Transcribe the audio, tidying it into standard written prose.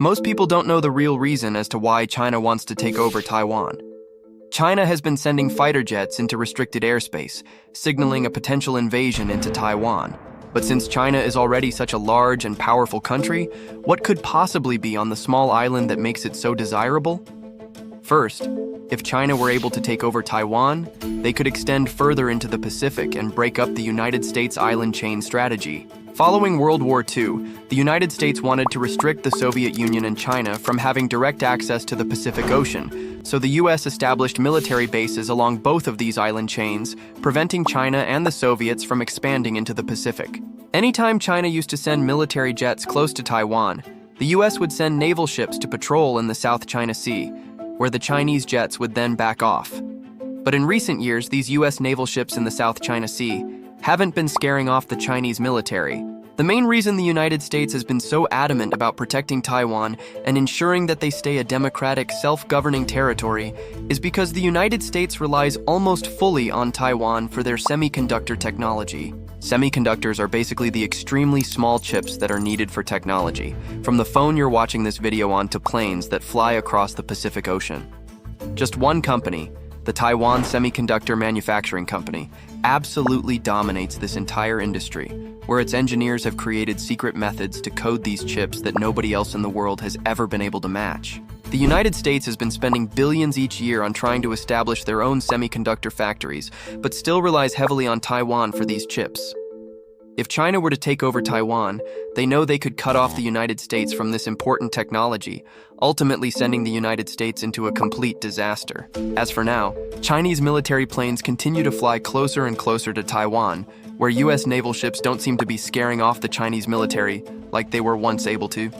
Most people don't know the real reason as to why China wants to take over Taiwan. China has been sending fighter jets into restricted airspace, signaling a potential invasion into Taiwan. But since China is already such a large and powerful country, what could possibly be on the small island that makes it so desirable? First, if China were able to take over Taiwan, they could extend further into the Pacific and break up the United States island chain strategy. Following World War II, the United States wanted to restrict the Soviet Union and China from having direct access to the Pacific Ocean, so the US established military bases along both of these island chains, preventing China and the Soviets from expanding into the Pacific. Anytime China used to send military jets close to Taiwan, the US would send naval ships to patrol in the South China Sea, where the Chinese jets would then back off. But in recent years, these US naval ships in the South China Sea haven't been scaring off the Chinese military. The main reason the United States has been so adamant about protecting Taiwan and ensuring that they stay a democratic, self-governing territory is because the United States relies almost fully on Taiwan for their semiconductor technology. Semiconductors are basically the extremely small chips that are needed for technology, from the phone you're watching this video on to planes that fly across the Pacific Ocean. Just one company, the Taiwan Semiconductor Manufacturing Company, absolutely dominates this entire industry, where its engineers have created secret methods to code these chips that nobody else in the world has ever been able to match. The United States has been spending billions each year on trying to establish their own semiconductor factories, but still relies heavily on Taiwan for these chips. If China were to take over Taiwan, they know they could cut off the United States from this important technology, ultimately sending the United States into a complete disaster. As for now, Chinese military planes continue to fly closer and closer to Taiwan, where US naval ships don't seem to be scaring off the Chinese military like they were once able to.